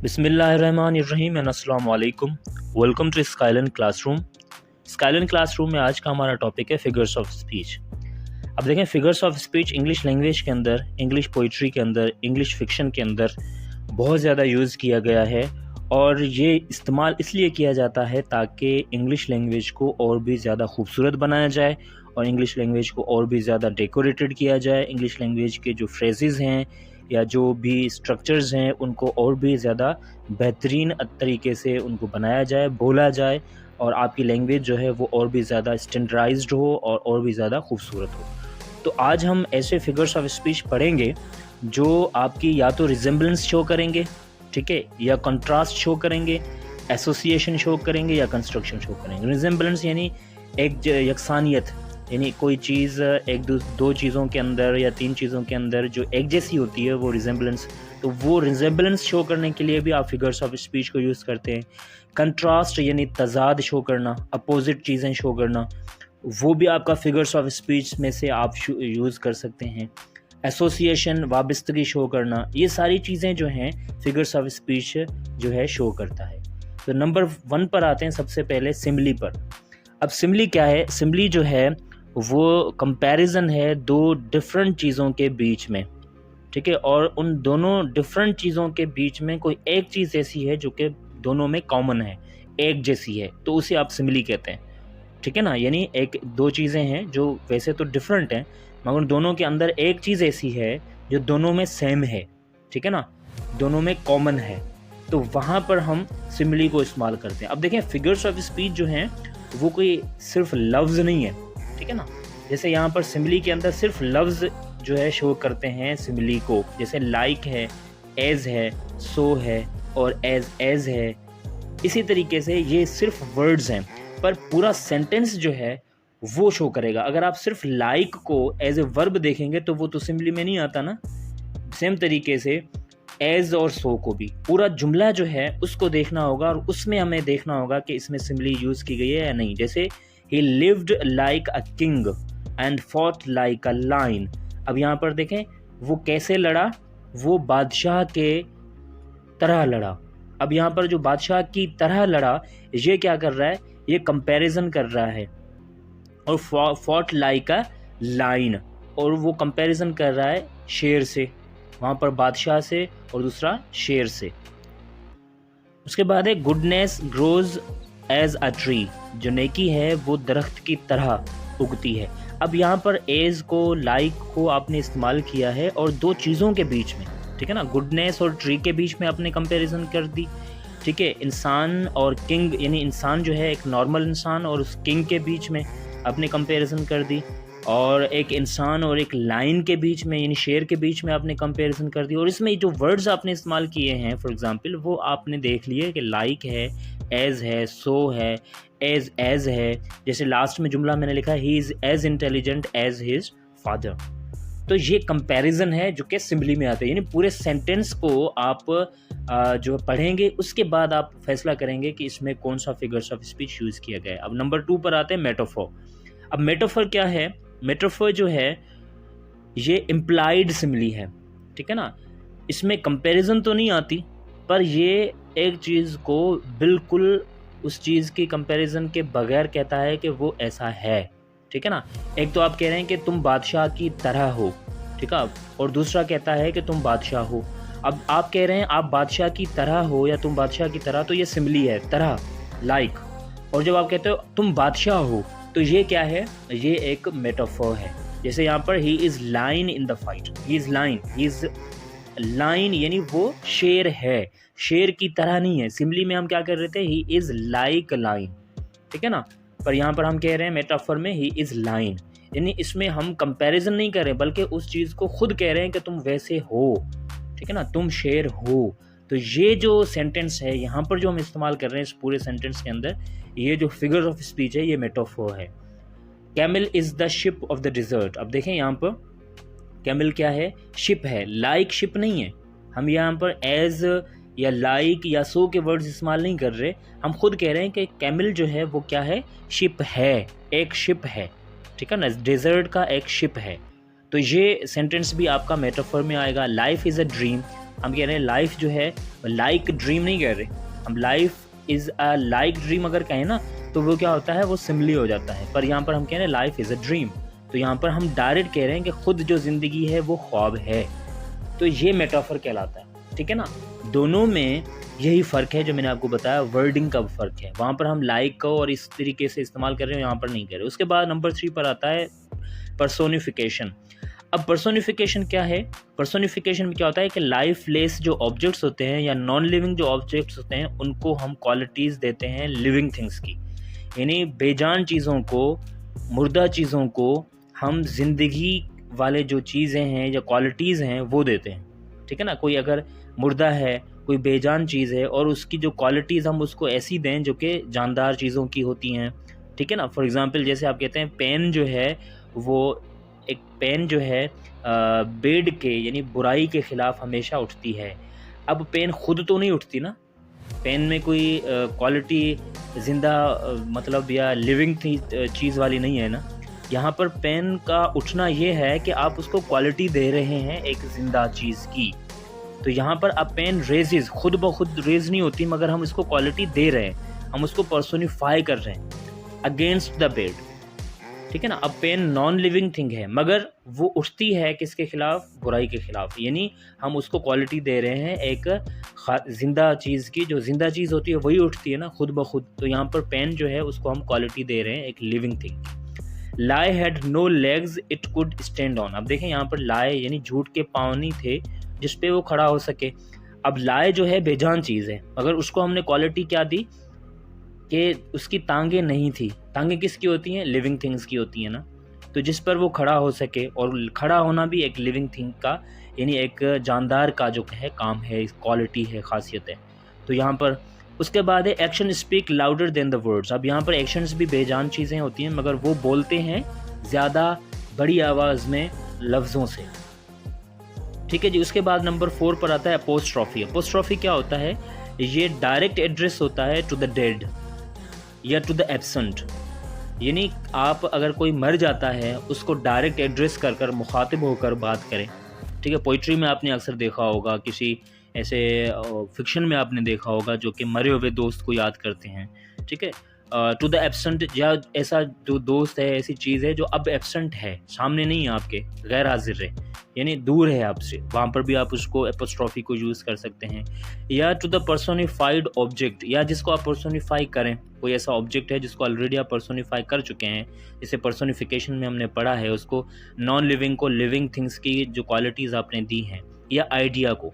बिस्मिल्लाहिर्रहमानिर्रहीम एंड अस्सलाम वालेकुम। Welcome to Skyline classroom. Skyline classroom में आज का हमारा टॉपिक है फिगर्स ऑफ स्पीच। अब देखें, figures of speech English language के अंदर, इंग्लिश पोइट्री के अंदर, इंग्लिश फिक्शन के अंदर बहुत ज़्यादा यूज़ किया गया है और ये इस्तेमाल इसलिए किया जाता है ताकि इंग्लिश लैंग्वेज को और भी ज़्यादा खूबसूरत बनाया जाए और इंग्लिश लैंग्वेज को और भी ज़्यादा डेकोरेटेड किया जाए। इंग्लिश लैंग्वेज के जो फ्रेजेज़ हैं या जो भी स्ट्रक्चर्स हैं उनको और भी ज़्यादा बेहतरीन तरीके से उनको बनाया जाए, बोला जाए और आपकी लैंग्वेज जो है वो और भी ज़्यादा स्टैंडर्डाइज्ड हो और भी ज़्यादा खूबसूरत हो। तो आज हम ऐसे फिगर्स ऑफ स्पीच पढ़ेंगे जो आपकी या तो रिजेम्बलेंस शो करेंगे, ठीक है, या कंट्रास्ट शो करेंगे, एसोसिएशन शो करेंगे या कंस्ट्रक्शन शो करेंगे। रिजेम्बलेंस यानी एक यकसानियत, यानी कोई चीज़ एक दो चीज़ों के अंदर या तीन चीज़ों के अंदर जो एक जैसी होती है वो रिजेम्बलेंस, तो वो रिजेम्बलेंस शो करने के लिए भी आप फिगर्स ऑफ स्पीच को यूज़ करते हैं। कंट्रास्ट यानी तजाद शो करना, अपोजिट चीज़ें शो करना, वो भी आपका फिगर्स ऑफ स्पीच में से आप यूज़ कर सकते हैं। एसोसिएशन, वाबस्तगी शो करना, ये सारी चीज़ें जो हैं फिगर्स ऑफ स्पीच जो है शो करता है। तो नंबर 1 पर आते हैं सबसे पहले सिम्बली पर। अब सिम्बली क्या है? सिम्बली जो है वो कंपैरिजन है दो डिफरेंट चीज़ों के बीच में, ठीक है, और उन दोनों डिफरेंट चीज़ों के बीच में कोई एक चीज़ ऐसी है जो कि दोनों में कॉमन है, एक जैसी है, तो उसे आप सिम्बली कहते हैं, ठीक है ना। यानी एक दो चीज़ें हैं जो वैसे तो डिफरेंट हैं मगर दोनों के अंदर एक चीज़ ऐसी है जो दोनों में सेम है, ठीक है ना, दोनों में कॉमन है, तो वहाँ पर हम सिम्बली को इस्तेमाल करते हैं। अब देखें, फिगर्स ऑफ स्पीच जो हैं वो कोई सिर्फ लफ्ज़ नहीं है, ठीक है ना। जैसे यहाँ पर सिम्बली के अंदर सिर्फ लफ्ज़ जो है शो करते हैं सिम्बली को, जैसे लाइक है, एज है, सो है और एज है। इसी तरीके से ये सिर्फ वर्ड्स हैं पर पूरा सेंटेंस जो है वो शो करेगा। अगर आप सिर्फ लाइक को एज ए वर्ब देखेंगे तो वो तो सिम्बली में नहीं आता ना। सेम तरीके से एज और सो को भी पूरा जुमला जो है उसको देखना होगा और उसमें हमें देखना होगा कि इसमें सिम्बली यूज़ की गई है या नहीं। जैसे He lived like a king and fought like a lion। अब यहाँ पर देखें वो कैसे लड़ा, वो बादशाह के तरह लड़ा। अब यहाँ पर जो बादशाह की तरह लड़ा ये क्या कर रहा है, ये कंपैरिजन कर रहा है, और fought like a lion, और वो कंपैरिजन कर रहा है शेर से, वहाँ पर बादशाह से और दूसरा शेर से। उसके बाद है goodness grows as a tree, जो नेकी है वो दरख्त की तरह उगती है। अब यहाँ पर एज को, लाइक को आपने इस्तेमाल किया है और दो चीज़ों के बीच में, ठीक है ना, गुडनेस और ट्री के बीच में आपने कंपैरिजन कर दी, ठीक है। इंसान और किंग, यानी इंसान जो है एक नॉर्मल इंसान और उस किंग के बीच में आपने कंपैरिजन कर दी, और एक इंसान और एक लाइन के बीच में यानी शेर के बीच में आपने कंपैरिजन कर दी। और इसमें जो वर्ड्स आपने इस्तेमाल किए हैं फॉर एग्जांपल वो आपने देख लिए कि लाइक है, एज है, सो है, एज है। जैसे लास्ट में जुमला मैंने लिखा he is as intelligent as his father. तो ये कंपैरिजन है जो कि सिम्बली में आते हैं। यानी पूरे सेंटेंस को आप जो पढ़ेंगे उसके बाद आप फैसला करेंगे कि इसमें कौन सा फिगर्स ऑफ स्पीच यूज़ किया गया है। अब नंबर 2 पर आते हैं मेटाफोर। अब मेटाफोर क्या है? मेटाफोर जो है ये इम्प्लाइड सिम्बली है, ठीक है ना। इसमें कंपैरिजन तो नहीं आती पर ये एक चीज़ को बिल्कुल उस चीज़ की कंपैरिजन के बगैर कहता है कि वो ऐसा है, ठीक है ना। एक तो आप कह रहे हैं कि तुम बादशाह की तरह हो, ठीक है, और दूसरा कहता है कि तुम बादशाह हो। अब आप कह रहे हैं आप बादशाह की तरह हो या तुम बादशाह की तरह, तो ये सिम्बली है, तरह, लाइक। और जब आप कहते हो तुम बादशाह हो तो ये क्या है? ये एक मेटाफोर है। जैसे यहाँ पर he is line in the fight, he is line, he is line यानी वो शेर है, शेर की तरह नहीं है। सिम्बली में हम क्या कर रहे थे, ही इज़ लाइक लाइन, ठीक है ना, पर यहाँ पर हम कह रहे हैं मेटाफोर में ही इज़ लाइन, यानी इसमें हम कंपैरिजन नहीं कर रहे बल्कि उस चीज़ को खुद कह रहे हैं कि तुम वैसे हो, ठीक है ना, तुम शेर हो। तो ये जो सेंटेंस है यहाँ पर जो हम इस्तेमाल कर रहे हैं इस पूरे सेंटेंस के अंदर, ये जो फिगर ऑफ स्पीच है ये मेटाफोर है। Camel is the ship of the desert. अब देखें यहाँ पर कैमल क्या है? शिप है, लाइक शिप नहीं है। हम यहाँ पर एज या लाइक या सो के वर्ड्स इस्तेमाल नहीं कर रहे, हम खुद कह रहे हैं कि कैमल जो है वो क्या है? शिप है, एक शिप है, ठीक है ना, डेजर्ट का एक शिप है। तो ये सेंटेंस भी आपका मेटाफोर में आएगा। लाइफ इज़ अ ड्रीम, हम कह रहे हैं लाइफ जो है लाइक ड्रीम नहीं कह रहे, हम life is a like dream अगर कहें ना तो वो क्या होता है, वो सिमिली हो जाता है। पर यहाँ पर हम कह रहे हैं लाइफ इज़ अ ड्रीम, तो यहाँ पर हम डायरेक्ट कह रहे हैं कि खुद जो ज़िंदगी है वो ख्वाब है। तो ये मेटाफर कहलाता है, ठीक है ना। दोनों में यही फ़र्क है जो मैंने आपको बताया, वर्डिंग का फ़र्क है। वहाँ पर हम लाइक को और इस तरीके से इस्तेमाल कर रहे हैं, यहाँ पर नहीं कर रहे। उसके बाद नंबर 3 पर आता है पर्सोनिफिकेशन। अब पर्सोनिफिकेशन क्या है? पर्सोनिफिकेशन में क्या होता है कि लाइफलेस जो ऑब्जेक्ट्स होते हैं या नॉन लिविंग जो ऑब्जेक्ट्स होते हैं उनको हम क्वालिटीज़ देते हैं लिविंग थिंग्स की, यानी बेजान चीज़ों को, मुर्दा चीज़ों को हम जिंदगी वाले जो चीज़ें हैं या क्वालिटीज़ हैं वो देते हैं, ठीक है ना। कोई अगर मुर्दा है, कोई बेजान चीज़ है और उसकी जो क्वालिटीज़ हम उसको ऐसी दें जो कि जानदार चीज़ों की होती हैं, ठीक है ना। फॉर एग्जांपल जैसे आप कहते हैं पेन जो है वो एक पेन जो है बेड के यानी बुराई के ख़िलाफ़ हमेशा उठती है। अब पेन खुद तो नहीं उठती ना, पेन में कोई क्वालिटी ज़िंदा मतलब या लिविंग चीज़ वाली नहीं है ना। यहाँ पर पेन का उठना ये है कि आप उसको क्वालिटी दे रहे हैं एक ज़िंदा चीज़ की। तो यहाँ पर अब पेन रेजेस खुद ब खुद रेज नहीं होती, मगर हम इसको क्वालिटी दे रहे हैं, हम उसको पर्सोनिफाई कर रहे हैं अगेंस्ट द बेड, ठीक है ना। अब पेन नॉन लिविंग थिंग है मगर वो उठती है किसके खिलाफ? बुराई के खिलाफ, यानी हम उसको क्वालिटी दे रहे हैं एक जिंदा चीज़ की। जो जिंदा चीज़ होती है वही उठती है ना खुद ब खुद। तो यहाँ पर पेन जो है उसको हम क्वालिटी दे रहे हैं एक living thing. Lie had no legs it could stand on. अब देखें यहाँ पर लाई यानी झूठ के पाँव नहीं थे जिस पे वो खड़ा हो सके। अब लाई जो है बेजान चीज़ है मगर उसको हमने क्वालिटी क्या दी कि उसकी टांगे नहीं थी। टांगे किसकी होती हैं? लिविंग थिंग्स की होती हैं ना। तो जिस पर वो खड़ा हो सके, और खड़ा होना भी एक लिविंग थिंग का यानी एक जानदार का जो है काम है, क्वालिटी है, खासियत है। तो यहाँ पर उसके बाद है action speak louder than the words. अब यहाँ पर एक्शंस भी बेजान चीज़ें होती हैं मगर वो बोलते हैं ज़्यादा बड़ी आवाज़ में लफ्ज़ों से, ठीक है जी। उसके बाद नंबर 4 पर आता है अपोस्ट्रॉफी। अपोस्ट्रॉफी क्या होता है? ये डायरेक्ट एड्रेस होता है टू द डेड या टू द एब्सेंट, यानी आप अगर कोई मर जाता है उसको डायरेक्ट एड्रेस कर कर मुखातिब होकर बात करें, ठीक है। पोइट्री में आपने अक्सर देखा होगा, किसी ऐसे फिक्शन में आपने देखा होगा जो कि मरे हुए दोस्त को याद करते हैं, ठीक है। टू द एब्सेंट, या ऐसा जो दोस्त है, ऐसी चीज़ है जो अब एब्सेंट है, सामने नहीं है आपके, गैर हाजिर है यानी दूर है आपसे, वहाँ पर भी आप उसको एपोस्ट्रॉफी को यूज़ कर सकते हैं। या टू द पर्सोनिफाइड ऑब्जेक्ट, या जिसको आप पर्सोनिफाई करें, कोई ऐसा ऑब्जेक्ट है जिसको ऑलरेडी आप पर्सोनिफाई कर चुके हैं, जैसे पर्सोनिफिकेशन में हमने पढ़ा है, उसको नॉन लिविंग को लिविंग थिंग्स की जो क्वालिटीज़ आपने दी हैं, या आइडिया को,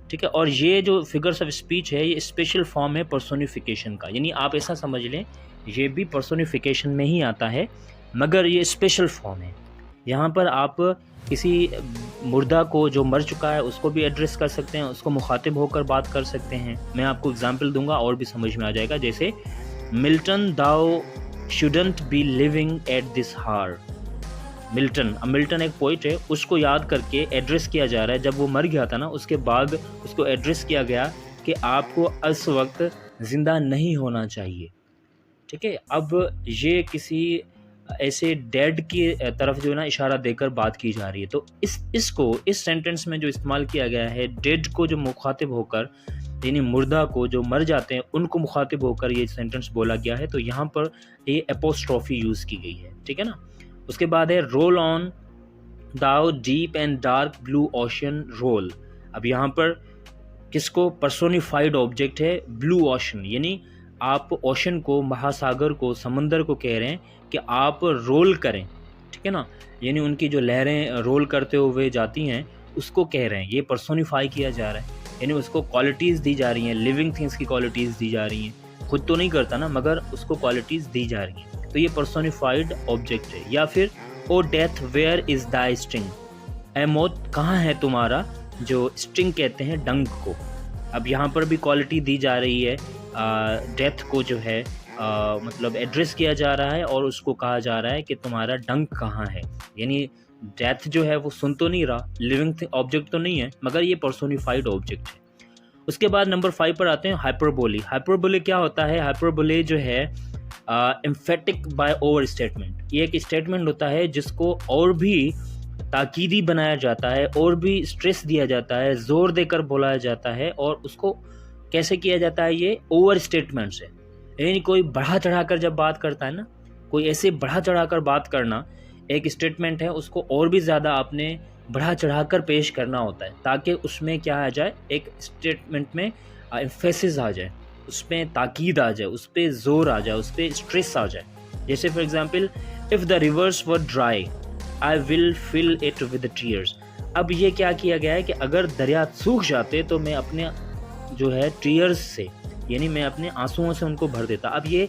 ठीक है। और ये जो फिगर्स ऑफ स्पीच है ये स्पेशल फॉर्म है पर्सोनिफिकेशन का, यानी आप ऐसा समझ लें ये भी पर्सोनिफिकेशन में ही आता है मगर ये स्पेशल फॉर्म है। यहाँ पर आप किसी मुर्दा को जो मर चुका है उसको भी एड्रेस कर सकते हैं, उसको मुखातिब होकर बात कर सकते हैं। मैं आपको एग्जांपल दूंगा और भी समझ में आ जाएगा, जैसे मिल्टन दाओ shouldn't be living at this हार। मिल्टन, अब मिल्टन एक पोइट है, उसको याद करके एड्रेस किया जा रहा है। जब वो मर गया था ना उसके बाद उसको एड्रेस किया गया कि आपको इस वक्त ज़िंदा नहीं होना चाहिए, ठीक है। अब ये किसी ऐसे डेड की तरफ जो है ना इशारा देकर बात की जा रही है। तो इस सेंटेंस में जो इस्तेमाल किया गया है, डेड को जो मुखातिब होकर यानी मुर्दा को जो मर जाते हैं उनको मुखातिब होकर ये सेंटेंस बोला गया है। तो यहाँ पर ये एपोस्ट्रॉफी यूज़ की गई है, ठीक है ना। उसके बाद है roll on thou deep and dark blue ocean roll. अब यहाँ पर किसको? पर्सोनिफाइड ऑब्जेक्ट है ब्लू ओशन, यानी आप ओशन को, महासागर को, समंदर को कह रहे हैं कि आप रोल करें, ठीक है ना, यानी उनकी जो लहरें रोल करते हुए जाती हैं उसको कह रहे हैं। ये पर्सोनिफाई किया जा रहा है, यानी उसको क्वालिटीज़ दी जा रही हैं, लिविंग थिंग्स की क्वालिटीज़ दी जा रही हैं। खुद तो नहीं करता ना मगर उसको क्वालिटीज़ दी जा रही हैं, तो ये पर्सोनिफाइड ऑब्जेक्ट है। या फिर O death where is thy sting, ए मौत कहाँ है तुम्हारा जो स्टिंग कहते हैं डंक को। अब यहाँ पर भी क्वालिटी दी जा रही है, डेथ को जो है मतलब एड्रेस किया जा रहा है और उसको कहा जा रहा है कि तुम्हारा डंक कहाँ है, यानी डेथ जो है वो सुन तो नहीं रहा, लिविंग ऑब्जेक्ट तो नहीं है मगर ये पर्सोनिफाइड ऑब्जेक्ट है। उसके बाद नंबर 5 पर आते हैं हाइपरबोली। हाइपरबोली क्या होता है? हाइपरबोली जो है एम्फेटिक बाय ओवर स्टेटमेंट, ये एक स्टेटमेंट होता है जिसको और भी ताकीदी बनाया जाता है और भी स्ट्रेस दिया जाता है, ज़ोर देकर बोलाया जाता है। और उसको कैसे किया जाता है? ये ओवर स्टेटमेंट से, यानी कोई बढ़ा चढ़ाकर जब बात करता है ना, कोई ऐसे बढ़ा चढ़ाकर बात करना, एक स्टेटमेंट है उसको और भी ज़्यादा आपने बढ़ा चढ़ाकर पेश करना होता है ताकि उसमें क्या आ जाए, एक स्टेटमेंट में एम्फेसिस आ जाए, उसमें ताकीद आ जाए, उस पर जोर आ जाए, उस पर स्ट्रेस आ जाए। जैसे for example, if the rivers were dry I will fill it with tears. अब ये क्या किया गया है कि अगर दरिया सूख जाते तो मैं अपने जो है टीयर्स से, यानी मैं अपने आंसुओं से उनको भर देता। अब ये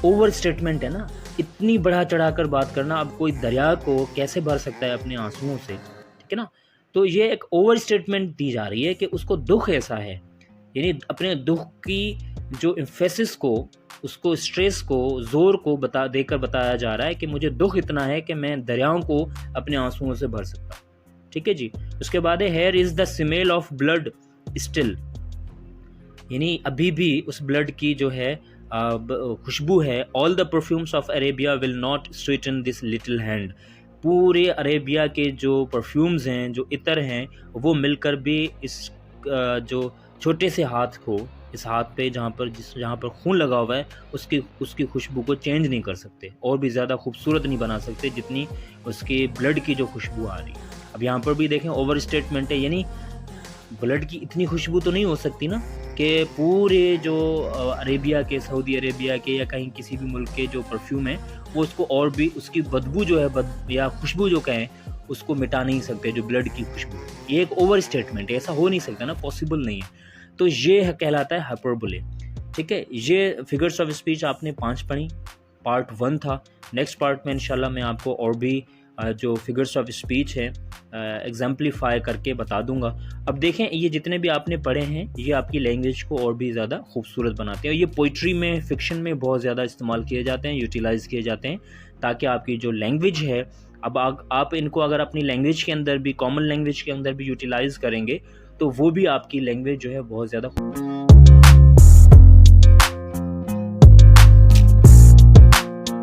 ओवर स्टेटमेंट है ना, इतनी बढ़ा चढ़ाकर बात करना। अब कोई दरिया को कैसे भर सकता है अपने आंसुओं से, ठीक है ना? तो ये एक ओवर स्टेटमेंट दी जा रही है कि उसको दुख ऐसा है, यानी अपने दुख की जो एम्फेसिस को, उसको स्ट्रेस को, ज़ोर को देकर बताया जा रहा है कि मुझे दुख इतना है कि मैं दरियाओं को अपने आंसुओं से भर सकता हूँ। ठीक है जी। उसके बाद है here is the smell of blood still, यानी अभी भी उस ब्लड की जो है खुशबू है। All the perfumes of Arabia will not Sutton this little hand. पूरे अरेबिया के जो परफ्यूम्स हैं, जो इतर हैं, वो मिलकर भी इस जो छोटे से हाथ को, इस हाथ पे जहाँ पर खून लगा हुआ है, उसकी खुशबू को चेंज नहीं कर सकते और भी ज़्यादा खूबसूरत नहीं बना सकते जितनी उसके ब्लड की जो खुशबू आ रही है। अब यहाँ पर भी देखें ओवर स्टेटमेंट है, यानी ब्लड की इतनी खुशबू तो नहीं हो सकती ना कि पूरे जो अरेबिया के, सऊदी अरेबिया के या कहीं किसी भी मुल्क के जो परफ्यूम है वो उसको और भी, उसकी बदबू जो है या खुशबू जो कहें, उसको मिटा नहीं सकते, जो ब्लड की खुशबू। ये एक ओवर स्टेटमेंट है, ऐसा हो नहीं सकता ना, पॉसिबल नहीं है। तो ये कहलाता है हाइपरबोले। ठीक है, ये फिगर्स ऑफ स्पीच आपने 5 पढ़ी, पार्ट 1 था। नेक्स्ट पार्ट में इंशाल्लाह मैं आपको और भी जो फिगर्स ऑफ स्पीच है एग्जाम्पलीफाई करके बता दूंगा। अब देखें, ये जितने भी आपने पढ़े हैं ये आपकी लैंग्वेज को और भी ज़्यादा खूबसूरत बनाते हैं। ये पोइट्री में, फिक्शन में बहुत ज़्यादा इस्तेमाल किए जाते हैं, यूटिलाइज़ किए जाते हैं, ताकि आपकी जो लैंग्वेज है, अब आप इनको अगर अपनी लैंग्वेज के अंदर भी, कॉमन लैंग्वेज के अंदर भी यूटिलाइज़ करेंगे तो वो भी आपकी लैंग्वेज जो है बहुत ज़्यादा